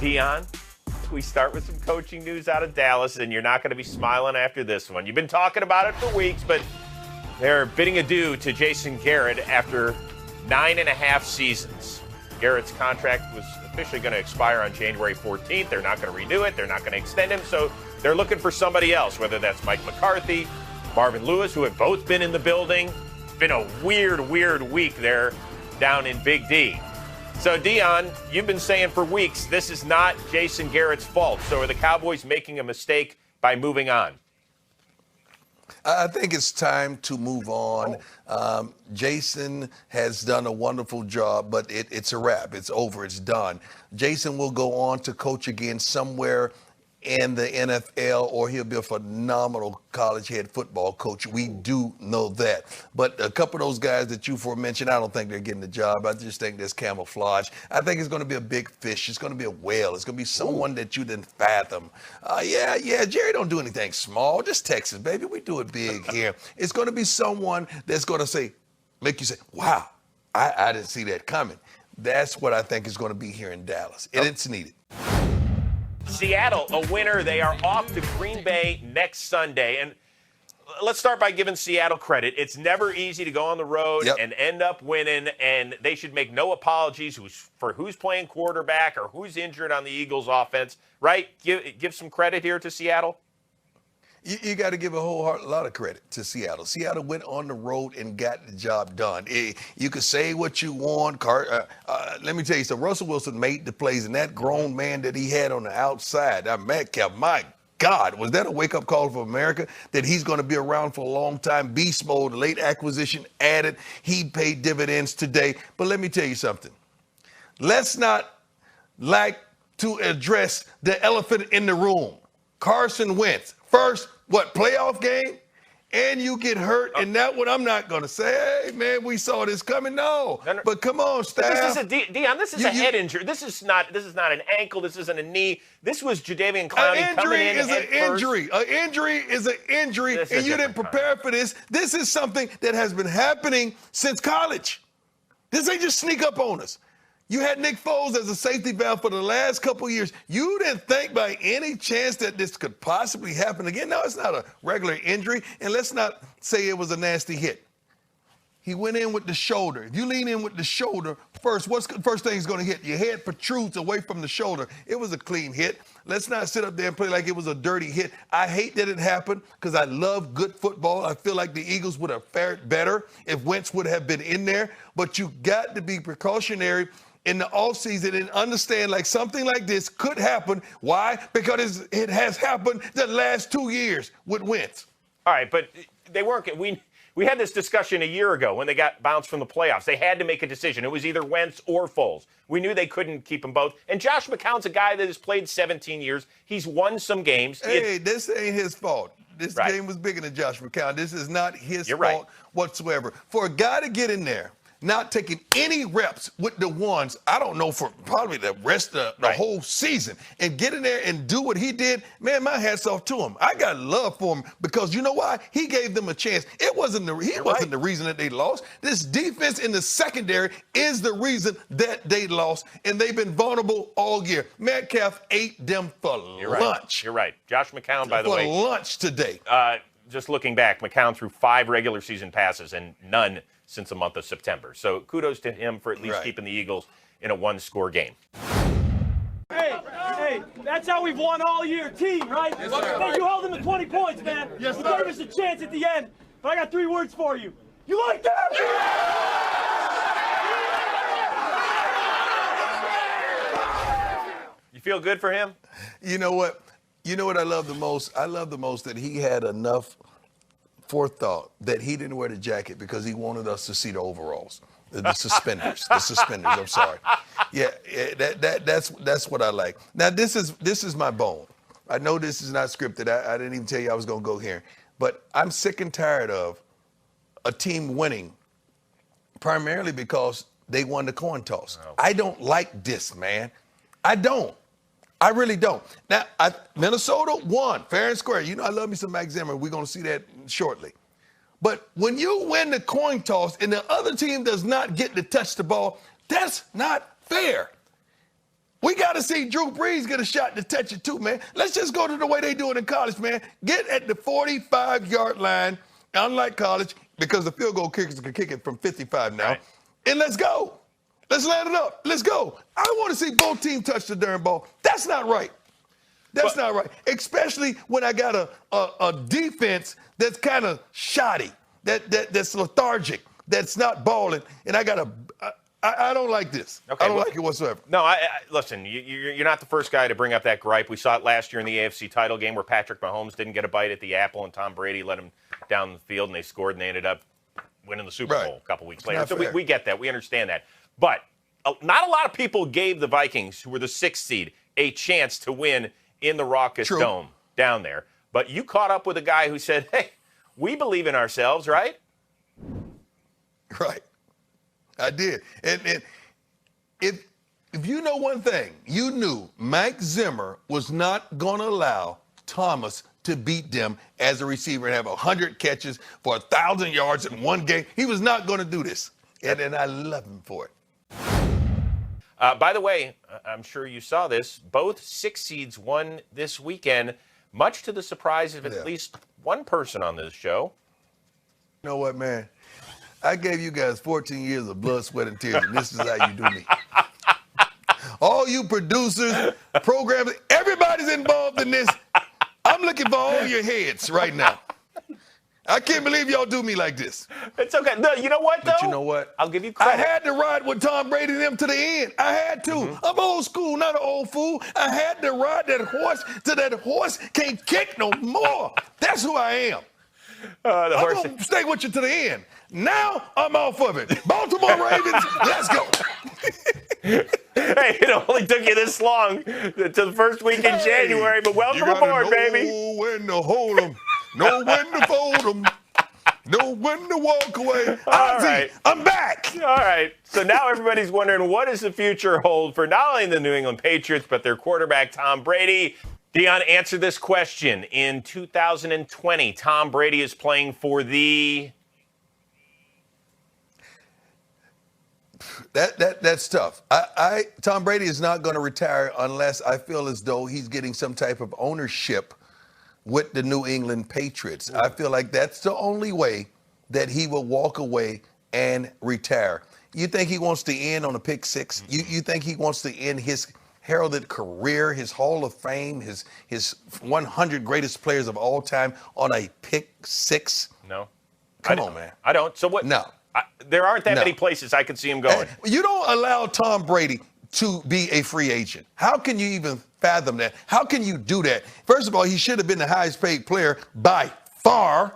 Dion, we start with some coaching news out of Dallas, and you're not going to be smiling after this one. You've been talking about it for weeks, but they're bidding adieu to Jason Garrett after 9.5 seasons. Garrett's contract was officially going to expire on January 14th. They're not going to renew it. They're not going to extend him, so they're looking for somebody else, whether that's Mike McCarthy, Marvin Lewis, who have both been in the building. It's been a weird week there down in Big D. So, Dion, you've been saying for weeks this is not Jason Garrett's fault. So are the Cowboys making a mistake by moving on? I think it's time to move on. Jason has done a wonderful job, but it's a wrap. It's over. It's done. Jason will go on to coach again somewhere in the NFL, or he'll be a phenomenal college head football coach. We do know that. But a couple of those guys that you aforementioned, I don't think they're getting the job. I just think there's camouflage. I think it's going to be a big fish. It's going to be a whale. It's going to be someone that you didn't fathom. Jerry don't do anything small. Just Texas, baby. We do it big here. It's going to be someone that's going to make you say, wow, I didn't see that coming. That's what I think is going to be here in Dallas. And it's needed. Seattle, a winner. They are off to Green Bay next Sunday. And let's start by giving Seattle credit. It's never easy to go on the road and end up winning, and they should make no apologies for who's playing quarterback or who's injured on the Eagles' offense, right? Give some credit here to Seattle. You got to give a whole lot of credit to Seattle. Seattle went on the road and got the job done. You could say what you want. Let me tell you something. Russell Wilson made the plays, and that grown man that he had on the outside, that Metcalf, my God, was that a wake-up call for America that he's going to be around for a long time? Beast mode, late acquisition added. He paid dividends today. But let me tell you something. Let's not like to address the elephant in the room. Carson Wentz. First, playoff game? And you get hurt, and that one I'm not going to say, hey, man, we saw this coming. No. But come on, staff. Dion, this is a head injury. This is not an ankle. This isn't a knee. This was Jadeveon Clowney coming in head first. An injury is an injury, and you didn't prepare for this. This is something that has been happening since college. This ain't just sneak up on us. You had Nick Foles as a safety valve for the last couple of years. You didn't think by any chance that this could possibly happen again. No, it's not a regular injury. And let's not say it was a nasty hit. He went in with the shoulder. If you lean in with the shoulder first, what's the first thing he's going to hit? Your head protrudes away from the shoulder. It was a clean hit. Let's not sit up there and play like it was a dirty hit. I hate that it happened because I love good football. I feel like the Eagles would have fared better if Wentz would have been in there. But you got to be precautionary in the offseason and understand like something like this could happen. Why? Because it has happened the last 2 years with Wentz. All right, but they weren't. We had this discussion a year ago when they got bounced from the playoffs. They had to make a decision. It was either Wentz or Foles. We knew they couldn't keep them both. And Josh McCown's a guy that has played 17 years. He's won some games. Hey, this ain't his fault. This game was bigger than Josh McCown. This is not his fault whatsoever. For a guy to get in there, not taking any reps with the ones, I don't know, for probably the rest of the whole season, and get in there and do what he did, man, my hat's off to him. I got love for him because you know why? He gave them a chance. He wasn't the reason that they lost. This defense in the secondary is the reason that they lost, and they've been vulnerable all year. Metcalf ate them for lunch. You're right. Josh McCown, by the way. For lunch today. Just looking back, McCown threw 5 regular season passes and none since the month of September. So kudos to him for at least keeping the Eagles in a 1-score game. Hey, that's how we've won all year, team, right? Yes, hey, you held them to 20 points, man. Yes, you gave us a chance at the end. But I got 3 words for you. You like that? You feel good for him? You know what? You know what I love the most? I love the most that he had enough forethought that he didn't wear the jacket because he wanted us to see the overalls, the suspenders, I'm sorry. Yeah, that's what I like. Now, this is my bone. I know this is not scripted. I didn't even tell you I was going to go here. But I'm sick and tired of a team winning primarily because they won the coin toss. Oh. I don't like this, man. I don't. I really don't. Now, Minnesota won, fair and square. You know I love me some Max Zimmer. We're going to see that shortly. But when you win the coin toss and the other team does not get to touch the ball, that's not fair. We got to see Drew Brees get a shot to touch it too, man. Let's just go to the way they do it in college, man. Get at the 45-yard line, unlike college, because the field goal kickers can kick it from 55 now. Right. And let's go. Let's line it up. Let's go. I want to see both teams touch the darn ball. That's not right. That's not right. Especially when I got a defense that's kind of shoddy, that's lethargic, that's not balling, and I don't like this. Okay, I don't like it whatsoever. No, listen, you're not the first guy to bring up that gripe. We saw it last year in the AFC title game where Patrick Mahomes didn't get a bite at the apple and Tom Brady let him down the field and they scored and they ended up winning the Super Bowl a couple weeks later. So we get that. We understand that. But not a lot of people gave the Vikings, who were the 6th seed, a chance to win in the raucous dome down there. But you caught up with a guy who said, hey, we believe in ourselves, right? Right. I did. And if you know one thing, you knew Mike Zimmer was not going to allow Thomas to beat them as a receiver and have 100 catches for 1,000 yards in one game. He was not going to do this. And I love him for it. By the way, I'm sure you saw this. Both 6 seeds won this weekend, much to the surprise of at least one person on this show. You know what, man? I gave you guys 14 years of blood, sweat, and tears, and this is how you do me. All you producers, programmers, everybody's involved in this. I'm looking for all your heads right now. I can't believe y'all do me like this. It's okay. No, you know what, though? But you know what? I'll give you credit. I had to ride with Tom Brady and them to the end. I had to. I'm old school, not an old fool. I had to ride that horse till that horse can't kick no more. That's who I am. I'm going to stay with you to the end. Now I'm off of it. Baltimore Ravens, let's go. Hey, it only took you this long to the first week in January, but welcome aboard, baby. Know when to hold 'em, know when to fold 'em, know when to walk away. All right. I'm back. All right. So now everybody's wondering, what does the future hold for not only the New England Patriots, but their quarterback, Tom Brady? Dion, answer this question. In 2020, Tom Brady is playing for the... That's tough. Tom Brady is not going to retire unless I feel as though he's getting some type of ownership with the New England Patriots. I feel like that's the only way that he will walk away and retire. You think he wants to end on a pick six? You think he wants to end his heralded career, his Hall of Fame, his 100 greatest players of all time on a pick six? No. Come on, man. I don't. So what? No. There aren't that many places I could see him going. You don't allow Tom Brady to be a free agent. How can you even fathom that? How can you do that? First of all, he should have been the highest paid player by far.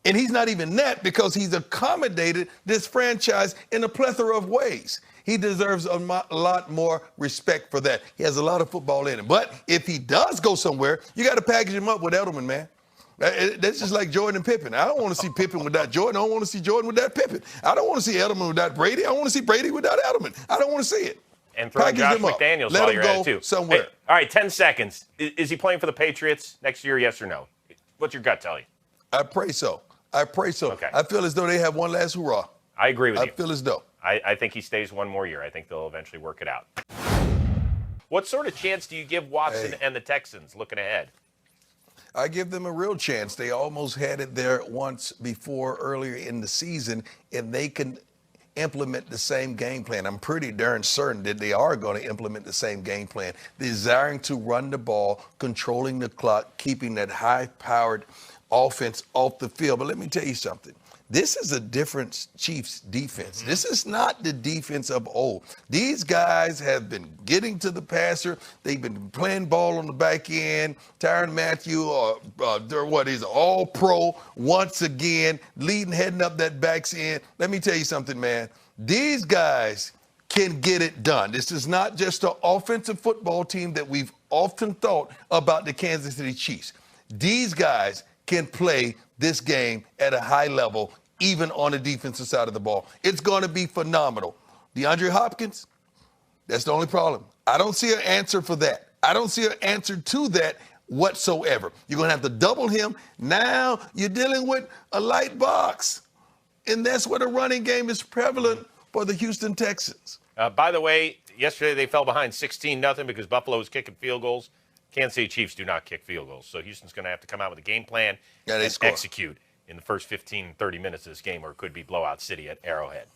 And he's not even that because he's accommodated this franchise in a plethora of ways. He deserves a lot more respect for that. He has a lot of football in him. But if he does go somewhere, you got to package him up with Edelman, man. That's just like Jordan and Pippen. I don't want to see Pippen without Jordan. I don't want to see Jordan without Pippen. I don't want to see Edelman without Brady. I want to see Brady without Edelman. I don't want to see it. And throw Josh McDaniels while you're at it, too. Somewhere. Hey, all right, 10 seconds. Is he playing for the Patriots next year, yes or no? What's your gut tell you? I pray so. I pray so. Okay. I feel as though they have one last hurrah. I agree with you. I feel as though. I think he stays one more year. I think they'll eventually work it out. What sort of chance do you give Watson and the Texans looking ahead? I give them a real chance. They almost had it there once before earlier in the season, and they can implement the same game plan. I'm pretty darn certain that they are going to implement the same game plan, desiring to run the ball, controlling the clock, keeping that high-powered offense off the field. But let me tell you something. This is a different Chiefs defense. This is not the defense of old. These guys have been getting to the passer. They've been playing ball on the back end. Tyrann Mathieu, he's an all-pro once again, heading up that back end. Let me tell you something, man. These guys can get it done. This is not just an offensive football team that we've often thought about the Kansas City Chiefs. These guys can play this game at a high level, even on the defensive side of the ball. It's going to be phenomenal. DeAndre Hopkins, that's the only problem. I don't see an answer for that. I don't see an answer to that whatsoever. You're going to have to double him. Now you're dealing with a light box. And that's where the running game is prevalent for the Houston Texans. By the way, yesterday they fell behind 16-0 because Buffalo was kicking field goals. Kansas City Chiefs do not kick field goals. So Houston's going to have to come out with a game plan and execute in the first 15, 30 minutes of this game, or it could be blowout city at Arrowhead.